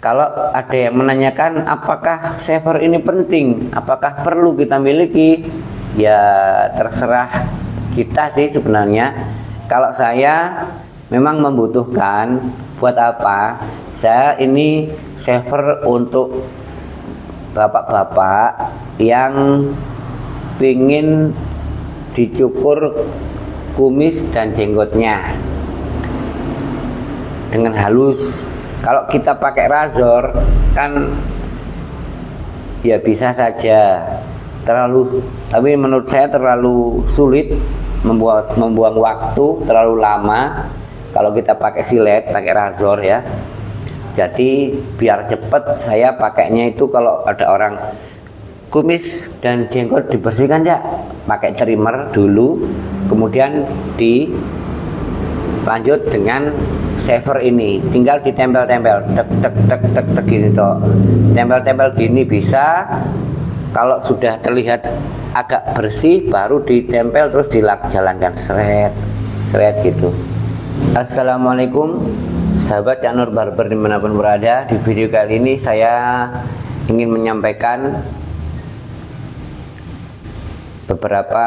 Kalau ada yang menanyakan apakah shaver ini penting, apakah perlu kita miliki, ya terserah kita sih sebenarnya. Kalau saya memang membutuhkan. Buat apa? Saya ini shaver untuk bapak-bapak yang ingin dicukur kumis dan jenggotnya dengan halus. Kalau kita pakai razor kan ya bisa saja tapi menurut saya terlalu sulit, membuang waktu terlalu lama. Kalau kita pakai silet, pakai razor ya. Jadi biar cepat saya pakainya itu kalau ada orang kumis dan jenggot dibersihkan ya, pakai trimmer dulu, kemudian lanjut dengan shaver ini, tinggal ditempel-tempel, tek gini toh. Tempel-tempel gini bisa. Kalau sudah terlihat agak bersih, baru ditempel terus dijalankan seret gitu. Assalamualaikum sahabat Cak Nur Barber dimanapun berada. Di video kali ini saya ingin menyampaikan beberapa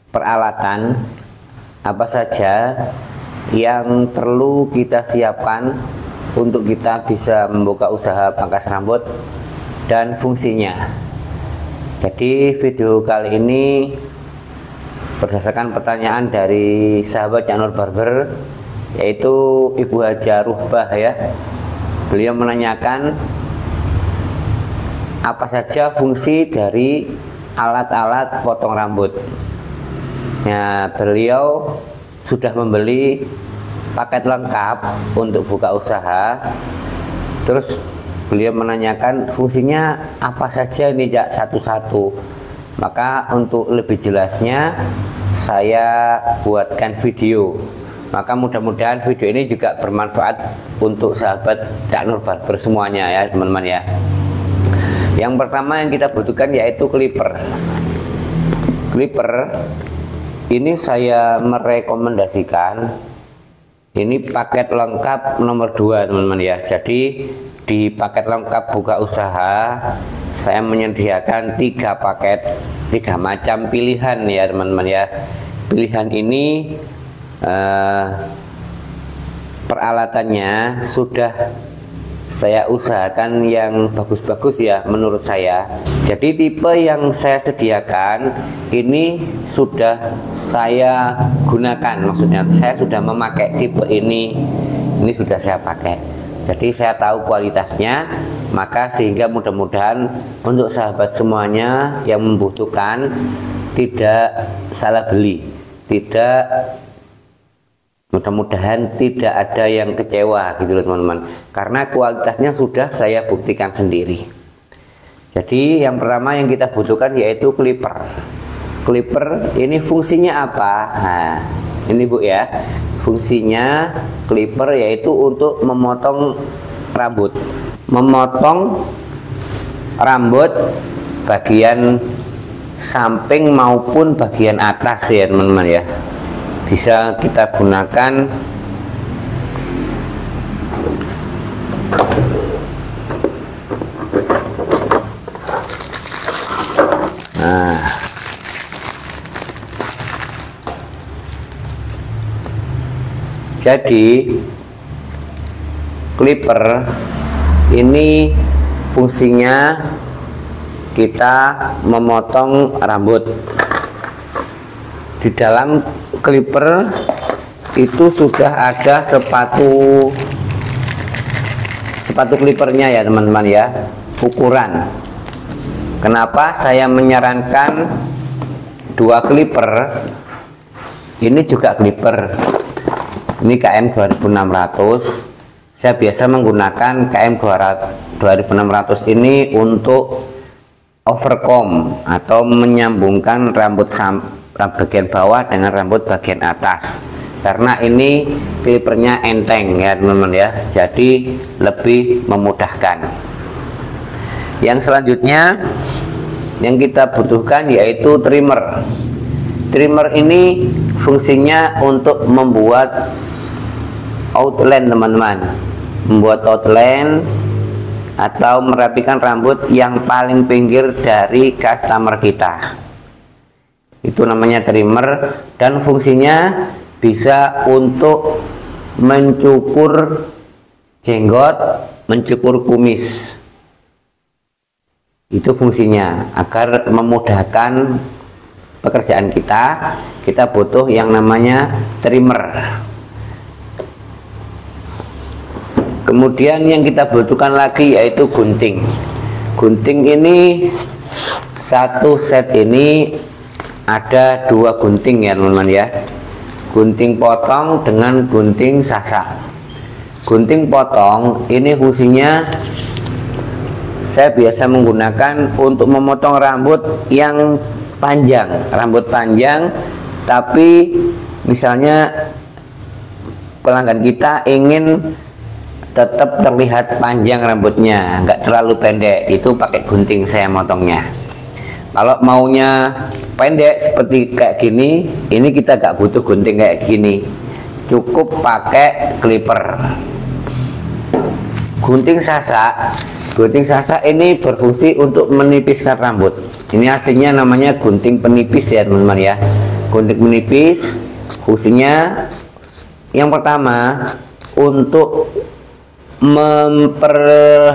peralatan apa saja yang perlu kita siapkan untuk kita bisa membuka usaha pangkas rambut dan fungsinya. Jadi video kali ini berdasarkan pertanyaan dari sahabat Cak Nur Barber, yaitu Ibu Haja Ruhbah ya. Beliau menanyakan apa saja fungsi dari alat-alat potong rambut. Nah, beliau sudah membeli paket lengkap untuk buka usaha. Terus beliau menanyakan fungsinya apa saja nih Jak, satu-satu. Maka untuk lebih jelasnya saya buatkan video. Maka mudah-mudahan video ini juga bermanfaat untuk sahabat Cak Nur Barber semuanya ya teman-teman ya. Yang pertama yang kita butuhkan yaitu clipper. Clipper ini saya merekomendasikan ini paket lengkap nomor 2 teman-teman ya. Jadi di paket lengkap buka usaha saya menyediakan 3 paket, 3 macam pilihan ya teman-teman ya. Pilihan ini peralatannya sudah saya usahakan yang bagus-bagus ya menurut saya. Jadi tipe yang saya sediakan ini sudah saya gunakan, maksudnya saya sudah memakai tipe ini sudah saya pakai. Jadi saya tahu kualitasnya, maka sehingga mudah-mudahan untuk sahabat semuanya yang membutuhkan tidak salah beli, mudah-mudahan tidak ada yang kecewa gitu loh teman-teman, karena kualitasnya sudah saya buktikan sendiri. Jadi yang pertama yang kita butuhkan yaitu clipper. Clipper ini fungsinya apa? Nah, ini Bu ya, fungsinya clipper yaitu untuk memotong rambut, bagian samping maupun bagian atas ya teman-teman ya. Bisa kita gunakan jadi clipper ini fungsinya kita memotong rambut. Di dalam clipper itu sudah ada sepatu clippernya ya teman-teman ya, ukuran. Kenapa saya menyarankan 2 clipper? Ini juga clipper, ini KM 2600. Saya biasa menggunakan KM 2600 ini untuk overcomb atau menyambungkan rambut bagian bawah dengan rambut bagian atas, karena ini clippernya enteng ya teman-teman ya, jadi lebih memudahkan. Yang selanjutnya yang kita butuhkan yaitu trimmer. Trimmer ini fungsinya untuk membuat outline teman-teman. membuat outline atau merapikan rambut yang paling pinggir dari customer kita. Itu namanya trimmer, dan fungsinya bisa untuk mencukur jenggot, mencukur kumis. Itu fungsinya agar memudahkan pekerjaan kita. Kita butuh yang namanya trimmer. Kemudian yang kita butuhkan lagi yaitu gunting. Gunting ini, satu set ini ada 2 gunting ya teman-teman ya. Gunting potong dengan gunting sasak. Gunting potong ini fungsinya saya biasa menggunakan untuk memotong rambut yang panjang, rambut panjang, tapi misalnya pelanggan kita ingin tetap terlihat panjang rambutnya, nggak terlalu pendek, itu pakai gunting saya motongnya. Kalau maunya pendek seperti kayak gini, ini kita nggak butuh gunting kayak gini, cukup pakai clipper. Gunting sasak ini berfungsi untuk menipiskan rambut. Ini aslinya namanya gunting penipis ya teman-teman ya. Gunting penipis fungsinya yang pertama untuk memperhalus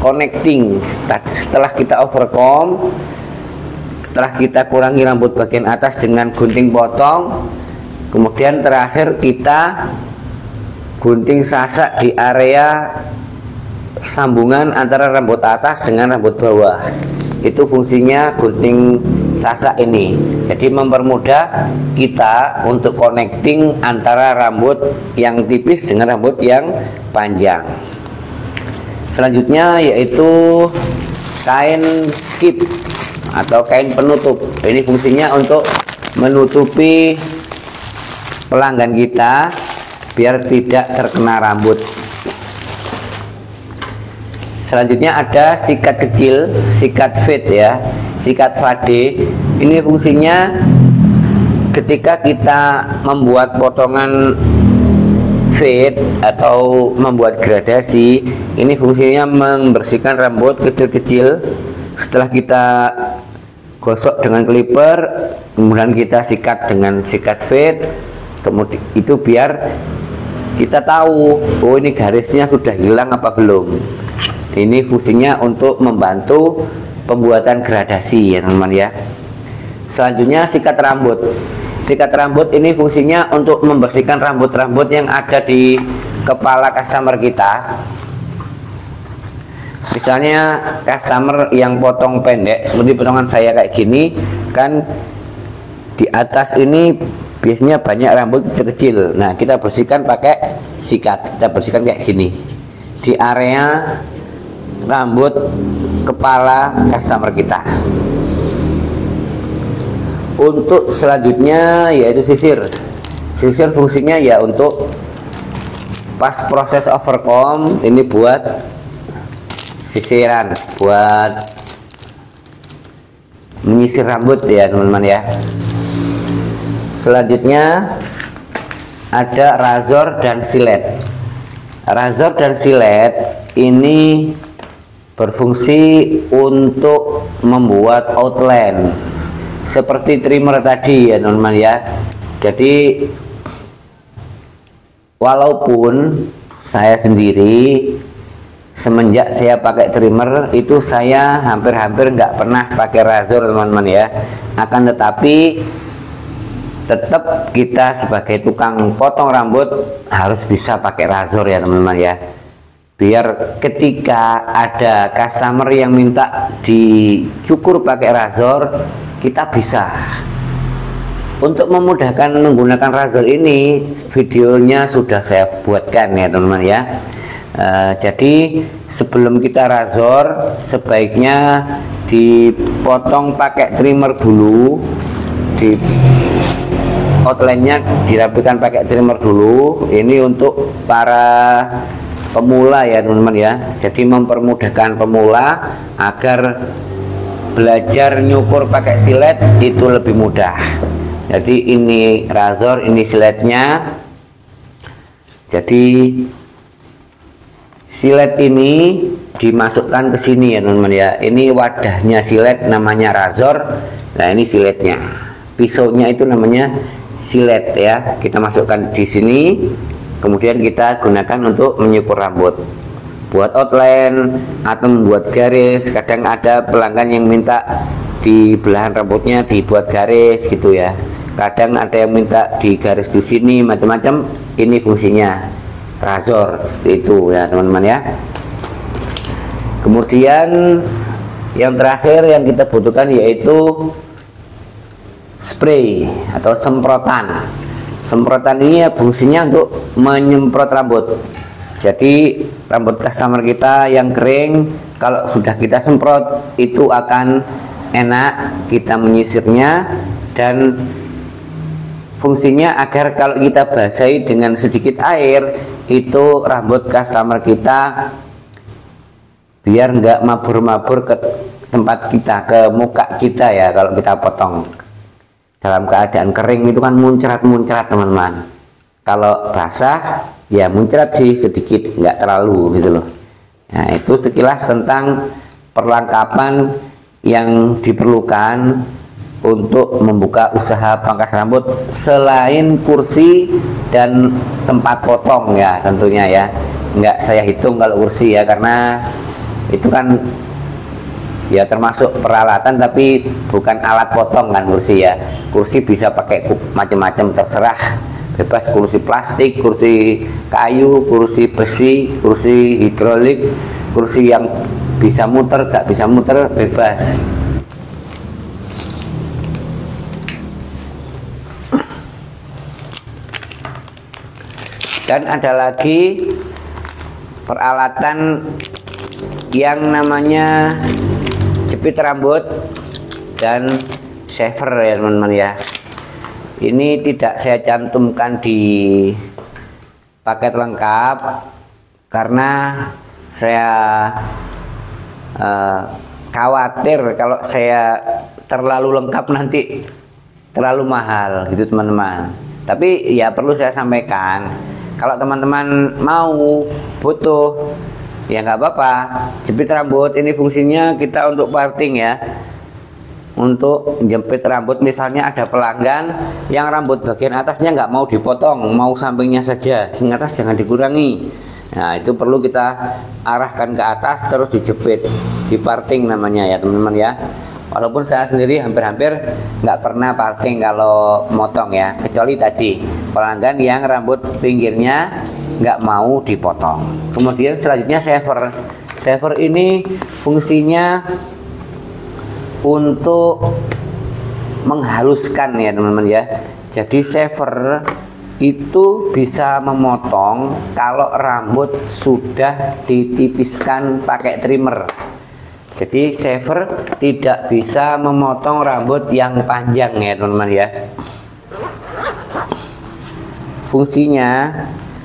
connecting. Setelah kita overcomb, setelah kita kurangi rambut bagian atas dengan gunting potong, kemudian terakhir kita gunting sasak di area sambungan antara rambut atas dengan rambut bawah. Itu fungsinya gunting sasak ini. Jadi mempermudah kita untuk connecting antara rambut yang tipis dengan rambut yang panjang. Selanjutnya yaitu kain skip atau kain penutup. Ini fungsinya untuk menutupi pelanggan kita biar tidak terkena rambut. Selanjutnya ada sikat kecil, sikat fade ya, sikat fade. Ini fungsinya ketika kita membuat potongan fade atau membuat gradasi, ini fungsinya membersihkan rambut kecil-kecil. Setelah kita gosok dengan clipper, kemudian kita sikat dengan sikat fade, kemudian itu biar kita tahu, oh ini garisnya sudah hilang apa belum. Ini fungsinya untuk membantu pembuatan gradasi ya teman-teman ya. Selanjutnya sikat rambut. Sikat rambut ini fungsinya untuk membersihkan rambut-rambut yang ada di kepala customer kita. Misalnya customer yang potong pendek seperti potongan saya kayak gini, kan di atas ini biasanya banyak rambut kecil-kecil. Nah, kita bersihkan pakai sikat. Kita bersihkan kayak gini di area rambut kepala customer kita. Untuk selanjutnya yaitu sisir. Sisir fungsinya ya untuk pas proses overcomb, ini buat sisiran, buat menyisir rambut ya teman-teman ya. Selanjutnya ada razor dan silet. Razor dan silet ini berfungsi untuk membuat outline seperti trimmer tadi ya teman-teman ya. Jadi walaupun saya sendiri semenjak saya pakai trimmer itu saya hampir-hampir nggak pernah pakai razor teman-teman ya. Akan tetapi tetap kita sebagai tukang potong rambut harus bisa pakai razor ya teman-teman ya, biar ketika ada customer yang minta dicukur pakai razor, kita bisa. Untuk memudahkan menggunakan razor ini, videonya sudah saya buatkan ya teman-teman ya. Jadi sebelum kita razor, sebaiknya dipotong pakai trimmer dulu, di outline-nya dirapikan pakai trimmer dulu. Ini untuk para pemula ya teman-teman ya. Jadi mempermudahkan pemula agar belajar nyukur pakai silet itu lebih mudah. Jadi ini razor, ini siletnya. Jadi silet ini dimasukkan ke sini ya teman-teman ya. Ini wadahnya silet namanya razor. Nah ini siletnya, pisaunya itu namanya silet ya. Kita masukkan di sini, kemudian kita gunakan untuk menyukur rambut, buat outline atau membuat garis. Kadang ada pelanggan yang minta di belahan rambutnya dibuat garis gitu ya. Kadang ada yang minta di garis di sini, macam-macam. Ini fungsinya razor seperti itu ya teman-teman ya. Kemudian yang terakhir yang kita butuhkan yaitu spray atau semprotan. Semprotan ini ya fungsinya untuk menyemprot rambut. Jadi rambut customer kita yang kering, kalau sudah kita semprot itu akan enak kita menyisirnya, dan fungsinya agar kalau kita basahi dengan sedikit air itu rambut customer kita biar nggak mabur-mabur ke tempat kita, ke muka kita ya. Kalau kita potong dalam keadaan kering itu kan muncrat-muncrat teman-teman. Kalau basah ya muncrat sih sedikit, nggak terlalu gitu loh. Nah itu sekilas tentang perlengkapan yang diperlukan untuk membuka usaha pangkas rambut selain kursi dan tempat potong ya tentunya ya. Nggak saya hitung kalau kursi ya, karena itu kan ya termasuk peralatan tapi bukan alat potong kan kursi ya. Kursi bisa pakai macam-macam, terserah, bebas. Kursi plastik, kursi kayu, kursi besi, kursi hidrolik, kursi yang bisa muter, gak bisa muter, bebas. Dan ada lagi peralatan yang namanya jepit rambut dan shaver ya teman-teman ya. Ini tidak saya cantumkan di paket lengkap karena saya khawatir kalau saya terlalu lengkap nanti terlalu mahal gitu teman-teman. Tapi ya perlu saya sampaikan, kalau teman-teman mau butuh ya nggak apa-apa. Jepit rambut ini fungsinya kita untuk parting ya, untuk jepit rambut. Misalnya ada pelanggan yang rambut bagian atasnya nggak mau dipotong, mau sampingnya saja, yang atas jangan dikurangi. Nah itu perlu kita arahkan ke atas terus dijepit, di parting namanya ya teman-teman ya. Walaupun saya sendiri hampir-hampir nggak pernah parting kalau motong ya, kecuali tadi pelanggan yang rambut pinggirnya nggak mau dipotong. Kemudian selanjutnya shaver. Shaver ini fungsinya untuk menghaluskan ya teman-teman ya. Jadi shaver itu bisa memotong kalau rambut sudah ditipiskan pakai trimmer. Jadi shaver tidak bisa memotong rambut yang panjang ya teman-teman ya. Fungsinya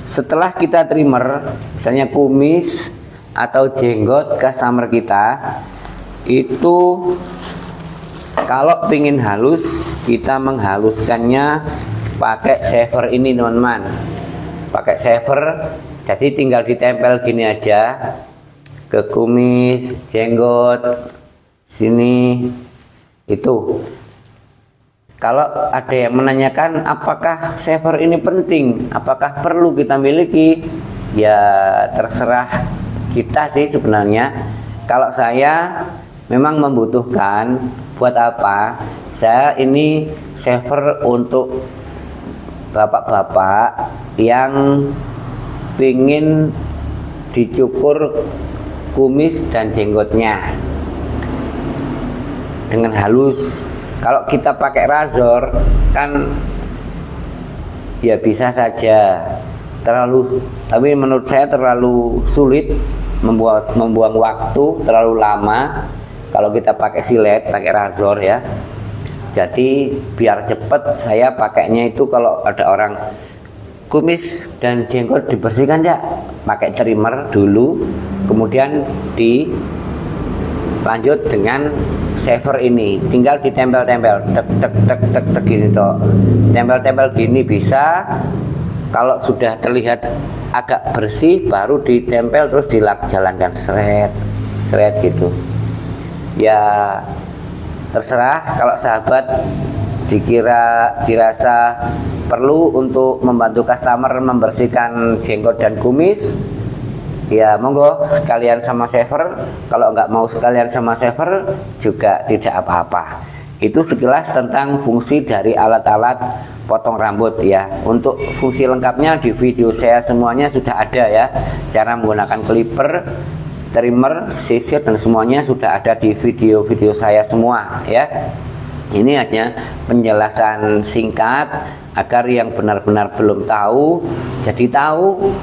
setelah kita trimmer, misalnya kumis atau jenggot customer kita, itu kalau ingin halus kita menghaluskannya pakai shaver ini teman-teman. Pakai shaver, jadi tinggal ditempel gini aja ke kumis, jenggot, sini itu. Kalau ada yang menanyakan apakah shaver ini penting, apakah perlu kita miliki, ya terserah kita sih sebenarnya. Kalau saya memang membutuhkan. Buat apa? Saya ini shaver untuk bapak-bapak yang pingin dicukur kumis dan jenggotnya dengan halus. Kalau kita pakai razor kan ya bisa saja tapi menurut saya terlalu sulit, membuang waktu terlalu lama. Kalau kita pakai silet, pakai razor ya. Jadi biar cepat saya pakainya itu kalau ada orang kumis dan jenggot dibersihkan ya pakai trimmer dulu, kemudian dilanjut dengan shaver ini. Tinggal ditempel-tempel, tek gini toh. Tempel-tempel gini bisa. Kalau sudah terlihat agak bersih baru ditempel terus jalankan seret gitu. Ya terserah, kalau sahabat dirasa perlu untuk membantu customer membersihkan jenggot dan kumis, ya monggo sekalian sama shaver. Kalau nggak mau sekalian sama shaver juga tidak apa-apa. Itu sekilas tentang fungsi dari alat-alat potong rambut ya. Untuk fungsi lengkapnya di video saya semuanya sudah ada ya. Cara menggunakan clipper, trimmer, sisir dan semuanya sudah ada di video-video saya semua ya. Ini hanya penjelasan singkat agar yang benar-benar belum tahu jadi tahu.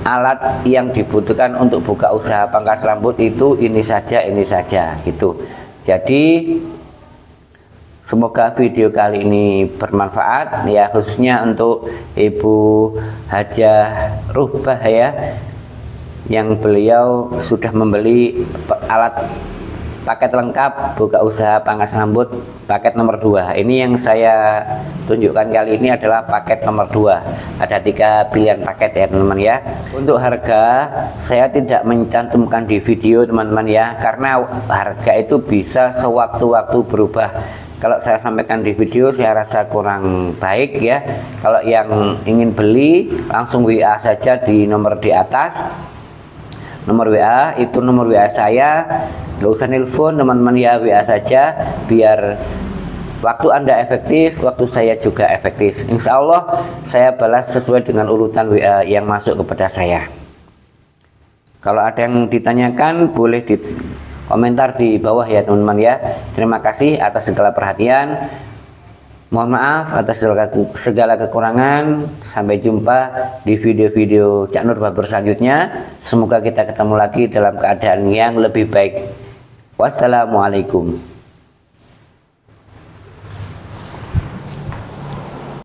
Alat yang dibutuhkan untuk buka usaha pangkas rambut itu ini saja gitu. Jadi semoga video kali ini bermanfaat ya, khususnya untuk Ibu Hajah Ruhbah ya, yang beliau sudah membeli alat paket lengkap buka usaha pangkas rambut paket nomor 2. Ini yang saya tunjukkan kali ini adalah paket nomor 2. Ada 3 pilihan paket ya teman-teman ya. Untuk harga saya tidak mencantumkan di video teman-teman ya, karena harga itu bisa sewaktu-waktu berubah. Kalau saya sampaikan di video saya rasa kurang baik ya. Kalau yang ingin beli langsung WA saja di nomor di atas. Nomor WA itu nomor WA saya, nggak usah nelpon teman-teman ya, WA saja biar waktu Anda efektif, waktu saya juga efektif. Insya Allah saya balas sesuai dengan urutan WA yang masuk kepada saya. Kalau ada yang ditanyakan boleh di komentar di bawah ya teman-teman ya. Terima kasih atas segala perhatian. Mohon maaf atas segala kekurangan. Sampai jumpa di video-video Cak Nur Barber selanjutnya. Semoga kita ketemu lagi dalam keadaan yang lebih baik. Wassalamualaikum.